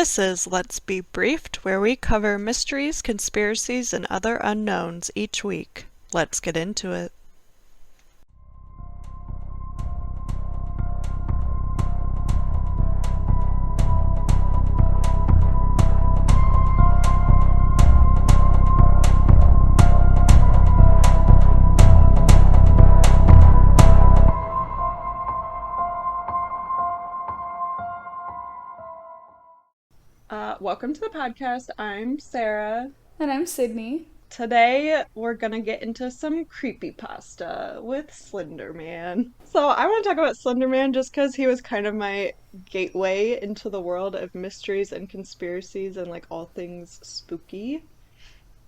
This is Let's Be Briefed, where we cover mysteries, conspiracies, and other unknowns each week. Let's get into it. Welcome to the podcast. I'm Sarah. And I'm Sydney. Today we're gonna get into some creepypasta with Slenderman. So I want to talk about Slenderman just because he was kind of my gateway into the world of mysteries and conspiracies and like all things spooky.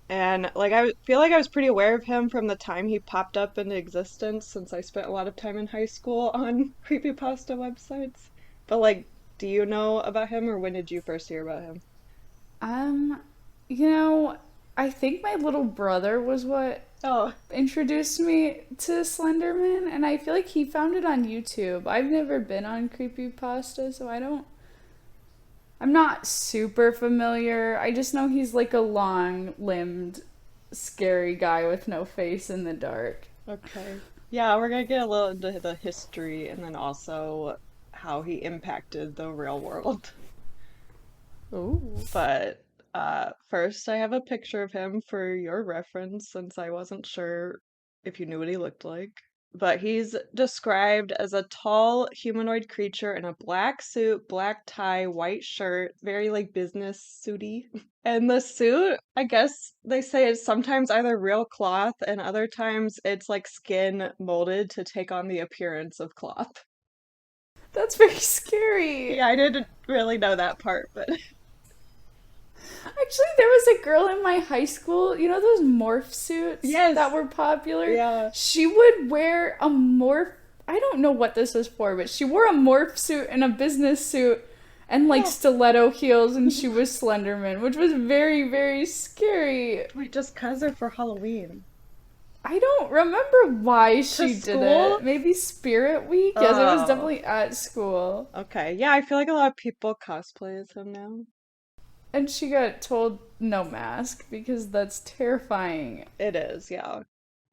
And like I feel like I was pretty aware of him from the time he popped up into existence since I spent a lot of time in high school on creepypasta websites. But like, do you know about him or when did you first hear about him? Um, you know, I think my little brother was what Oh, introduced me to Slenderman, and I feel like he found it on YouTube. I've never been on Creepypasta, so I'm not super familiar. I just know he's like a long-limbed, scary guy with no face in the dark. okay. Yeah, we're gonna get a little into the history and then also how he impacted the real world. Ooh. But first, I have a picture of him for your reference since I wasn't sure if you knew what he looked like. But he's described as a tall humanoid creature in a black suit, black tie, white shirt, very like business suity. And the suit, I guess they say it's sometimes either real cloth and other times it's like skin molded to take on the appearance of cloth. That's very scary. Yeah, I didn't really know that part, but Actually, there was a girl in my high school, you know those morph suits that yes, were popular? yeah. She would wear a morph. I don't know what this was for, but she wore a morph suit and a business suit and like Oh, stiletto heels, and she was Slenderman, which was very, very scary. wait, just 'cause they're for Halloween. I don't remember why To she did school? it. Maybe Spirit Week? Yes, it was Oh, definitely at school. okay. Yeah, I feel like a lot of people cosplay as him now. And she got told no mask because that's terrifying. It is, yeah.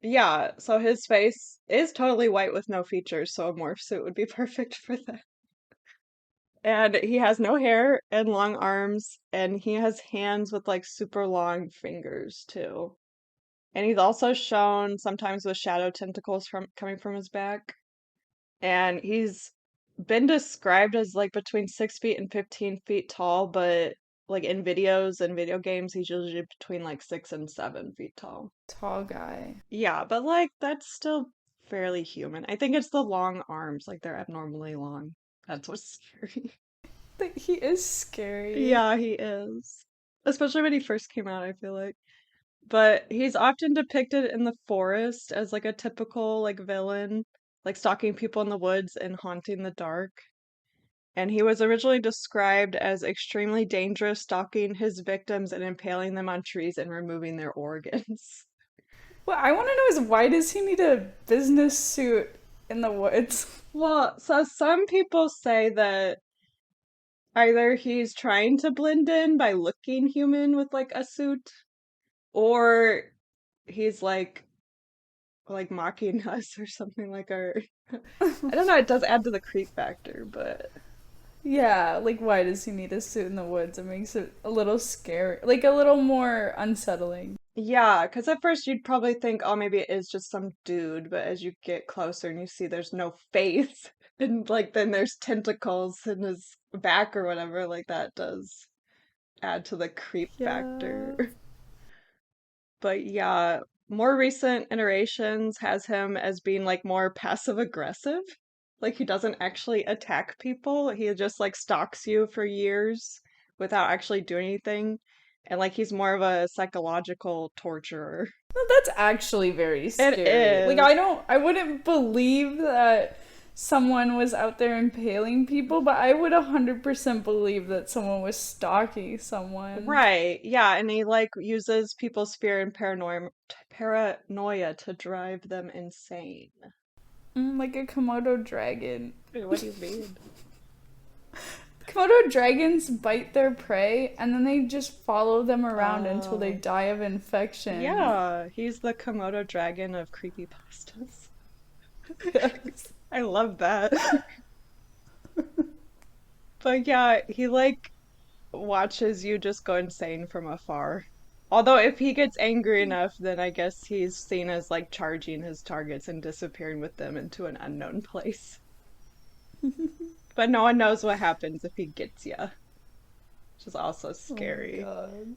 Yeah, so his face is totally white with no features, so a morph suit would be perfect for that. And he has no hair and long arms, and he has hands with like super long fingers too. And he's also shown sometimes with shadow tentacles from coming from his back. And he's been described as like between 6 feet and 15 feet tall, but like in videos and video games, he's usually between like 6 and 7 feet tall. Tall guy. Yeah, but like that's still fairly human. I think it's the long arms, like they're abnormally long. That's what's scary. But he is scary. Yeah, he is. Especially when he first came out, I feel like. But he's often depicted in the forest as like a typical like villain, like stalking people in the woods and haunting the dark. And he was originally described as extremely dangerous, stalking his victims and impaling them on trees and removing their organs. What I want to know is why does he need a business suit in the woods? Well, so some people say that either he's trying to blend in by looking human with like a suit, or he's like mocking us or something like our I don't know, it does add to the creep factor, but Yeah, like why does he need a suit in the woods? It makes it a little scary, like a little more unsettling. yeah, because at first you'd probably think, oh, maybe it is just some dude, but as you get closer and you see there's no face, and like then there's tentacles in his back or whatever, like that does add to the creep Yeah. factor. But yeah, more recent iterations has him as being like more passive aggressive. Like he doesn't actually attack people. He just like stalks you for years without actually doing anything. And like he's more of a psychological torturer. No, that's actually very It scary. Like is. I wouldn't believe that someone was out there impaling people, but I would 100% believe that someone was stalking someone. Right. Yeah, and he like uses people's fear and paranoia to drive them insane. Like a Komodo dragon. Wait, what do you mean? Komodo dragons bite their prey and then they just follow them around until they Oh, die of infection. yeah, he's the Komodo dragon of creepypastas. Yes. I love that. But yeah, he like watches you just go insane from afar. Although if he gets angry enough, then I guess he's seen as like charging his targets and disappearing with them into an unknown place. But no one knows what happens if he gets you, which is also Oh my scary. god.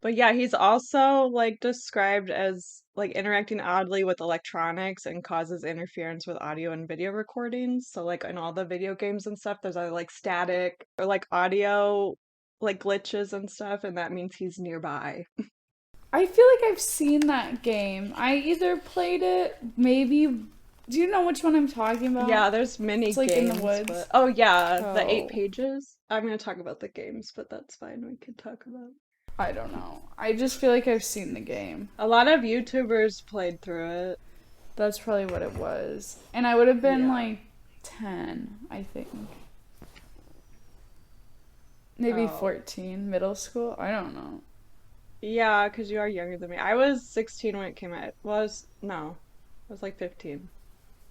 But yeah, he's also like described as like interacting oddly with electronics and causes interference with audio and video recordings. So like in all the video games and stuff, there's either like static or like audio like glitches and stuff, and that means he's nearby. I feel like I've seen that game. I either played it, maybe. Do you know which one I'm talking about? Yeah, there's many It's like in the games, but woods. oh yeah, the eight Oh, pages. I'm gonna talk about the games, but that's fine. We can talk about. I don't know. I just feel like I've seen the game. A lot of YouTubers played through it. That's probably what it was. And I would have been Yeah. like 10, I think. Maybe Oh. 14, middle school. I don't know. Yeah, because you are younger than me. I was 16 when it came out. Was no, I was like 15.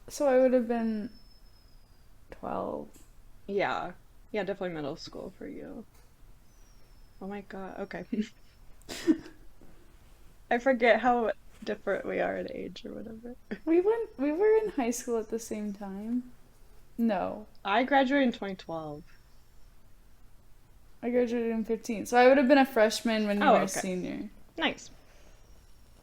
So I would have been 12. Yeah. Yeah, definitely middle school for you. Oh my God. Okay. I forget how different we are in age or whatever. We were in high school at the same time. No, I graduated in 2012. I graduated in 15. So I would have been a freshman when you Oh, were a okay. senior. Nice.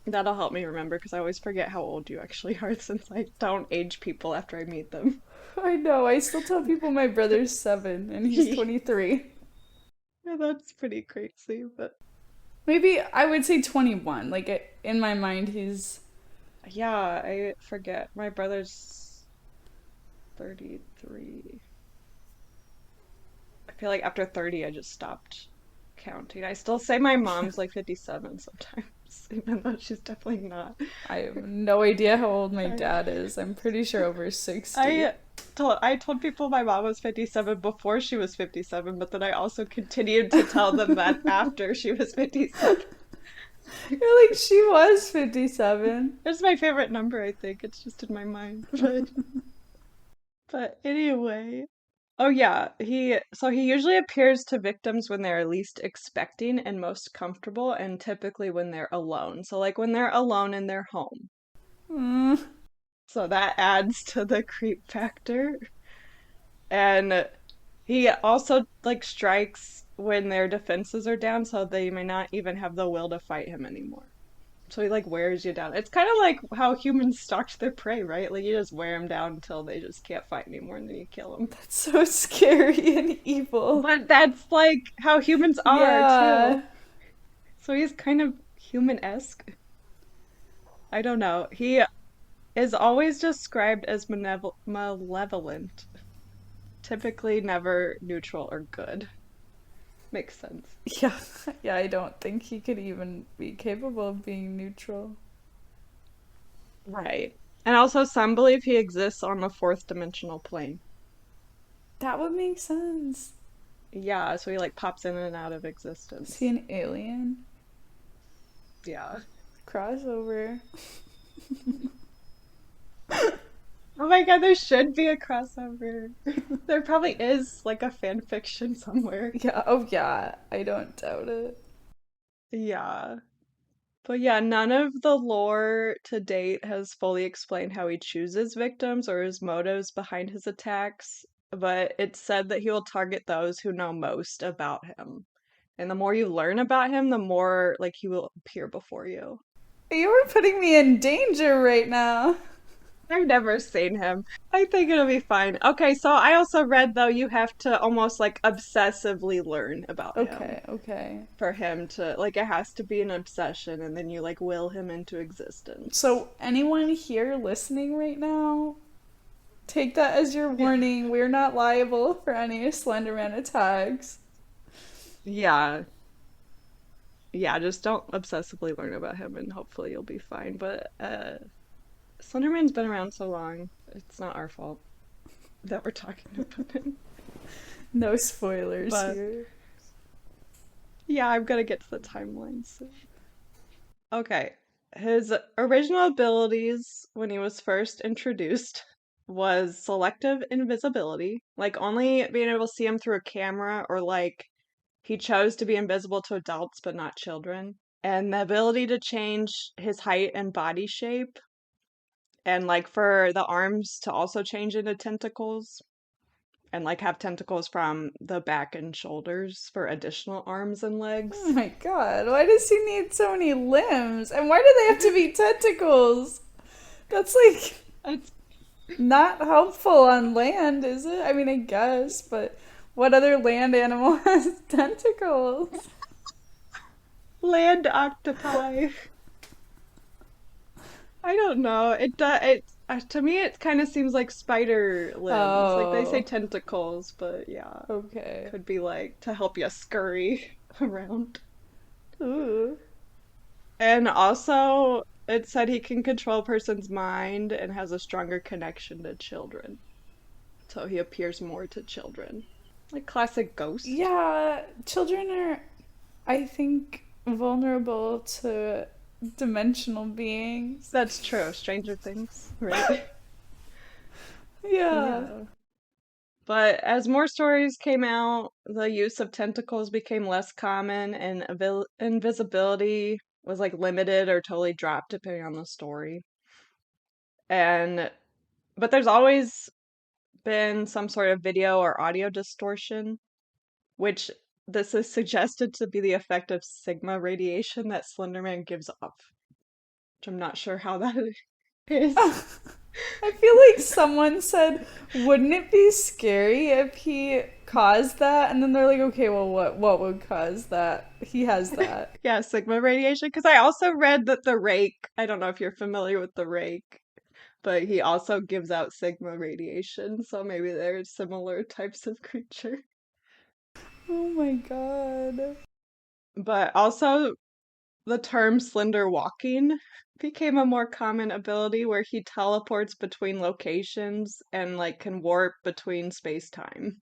That'll help me remember because I always forget how old you actually are since I don't age people after I meet them. I know. I still tell people my brother's 7 and he's Yeah, 23. that's pretty crazy, but Maybe I would say 21. Like in my mind he's yeah, I forget. My brother's 33. I feel like after 30, I just stopped counting. I still say my mom's like 57 sometimes, even though she's definitely not. I have no idea how old my I, dad is. I'm pretty sure over 60. I I told people my mom was 57 before she was 57, but then I also continued to tell them that after she was 57. You're like, she was 57. It's my favorite number, I think. It's just in my mind. But anyway. Oh yeah, he usually appears to victims when they're least expecting and most comfortable, and typically when they're alone. So like when they're alone in their home. Mm. So that adds to the creep factor. And he also like strikes when their defenses are down, so they may not even have the will to fight him anymore. So he like wears you down. It's kind of like how humans stalk their prey, right? Like you just wear them down until they just can't fight anymore, and then you kill them. That's so scary and evil. But that's like how humans are Yeah. too. So he's kind of human-esque. I don't know. He is always described as malevolent, typically never neutral or good. Makes sense. Yeah. Yeah, I don't think he could even be capable of being neutral. Right. And also, some believe he exists on the fourth dimensional plane. That would make sense. Yeah, so he like pops in and out of Is he existence. an alien? Yeah. Crossover. Oh my God, there should be a crossover. There probably is like a fan fiction somewhere. Yeah, oh yeah, I don't doubt it. Yeah. But yeah, none of the lore to date has fully explained how he chooses victims or his motives behind his attacks, but it's said that he will target those who know most about him. And the more you learn about him, the more like he will appear before you. You are putting me in danger right now. I've never seen him. I think it'll be fine. Okay, so I also read though you have to almost like obsessively learn about him Okay, okay. for him to like it has to be an obsession and then you like will him into existence. So, anyone here listening right now, take that as your Yeah. warning. We're not liable for any Slenderman attacks. Yeah. Yeah, just don't obsessively learn about him and hopefully you'll be fine. But Slenderman's been around so long. It's not our fault that we're talking about him. No spoilers But here. yeah, I'm gonna get to the timeline soon. Okay. His original abilities when he was first introduced was selective invisibility, like only being able to see him through a camera, or like he chose to be invisible to adults but not children. And the ability to change his height and body shape, and like for the arms to also change into tentacles, and like have tentacles from the back and shoulders for additional arms and Oh legs. my god, why does he need so many limbs? And why do they have to be tentacles? That's like It's not helpful on land, is it? I mean, I guess, but what other land animal has tentacles? land octopi. I don't know. To me it kind of seems like spider limbs. Like they say Oh, tentacles, but yeah, okay. could be like to help you scurry around. Ooh. And also, it said he can control a person's mind and has a stronger connection to children. So he appears more to children. Like classic ghost. Yeah, children are, I think, vulnerable to dimensional beings. That's true. Stranger Things, right? Yeah. Yeah. But as more stories came out, the use of tentacles became less common and invisibility was like limited or totally dropped depending on the story. And but there's always been some sort of video or audio distortion, which this is suggested to be the effect of sigma radiation that Slenderman gives off, which I'm not sure how that is. I feel like someone said, wouldn't it be scary if he caused that? And then they're like, okay, well, what would cause that? He has that. Yeah, sigma radiation. Because I also read that the rake, I don't know if you're familiar with the rake, but he also gives out sigma radiation, so maybe they're similar types of creature. Oh my god. But also, the term slender walking became a more common ability where he teleports between locations and like can warp between space-time.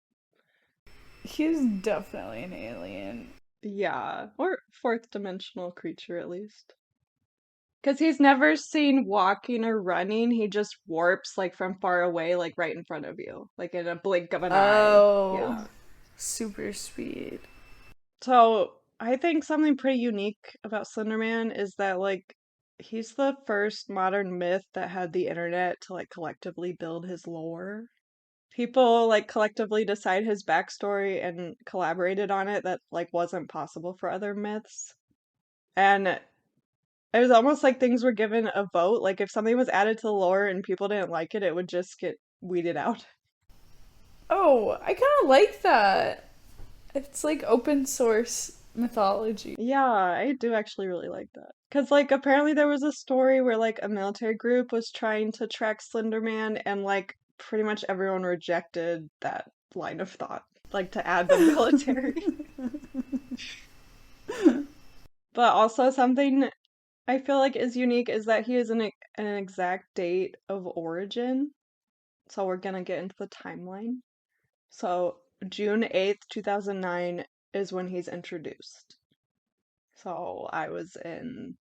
He's definitely an alien. Yeah, or fourth dimensional creature at least. Because he's never seen walking or running, he just warps like from far away, like right in front of you, like in a blink of an eye. Oh, Yeah. super speed. So I think something pretty unique about Slenderman is that like he's the first modern myth that had the internet to like collectively build his lore. People like collectively decide his backstory and collaborated on it that like wasn't possible for other myths. And it was almost like things were given a vote. Like if something was added to the lore and people didn't like it, it would just get weeded out. Oh, I kind of like that. It's like open source mythology. Yeah, I do actually really like that. Because, like, apparently there was a story where, like, a military group was trying to track Slenderman, and, like, pretty much everyone rejected that line of thought, like, to add the military. But also, something I feel like is unique is that he is an exact date of origin. So, we're gonna get into the timeline. So, June 8th, 2009 is when he's introduced. So, I was in,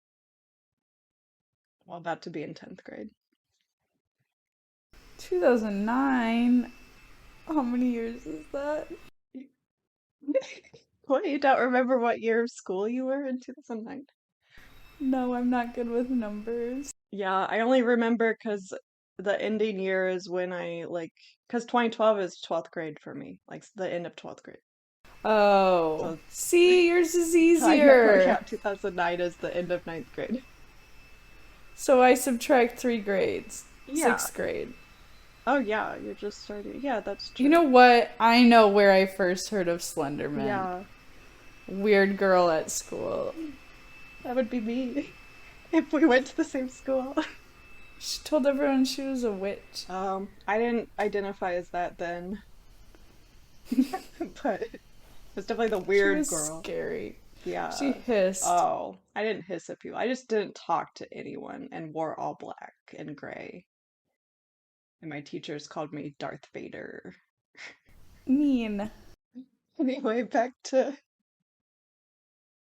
well, about to be in 10th grade. 2009. How many years is that? What, you don't remember what year of school you were in 2009? No, I'm not good with numbers. Yeah, I only remember because the ending year is when I like, because 2012 is 12th grade for me, like the end of 12th grade. Oh, So see, yours is I know, yeah, easier. 2009 is the end of ninth grade. So I subtract 3 grades. Yeah. Sixth grade. Oh, yeah, you're just starting. Yeah, that's You true. know what? I know where I first heard of Slenderman. Yeah, Weird girl at school. that would be me if we went to the same school. She told everyone she was a witch. I didn't identify as that then, but it was definitely the She weird was girl. scary. She Yeah. hissed. Oh, I didn't hiss at people. I just didn't talk to anyone and wore all black and gray. And my teachers called me Darth Vader. Mean. Anyway, back to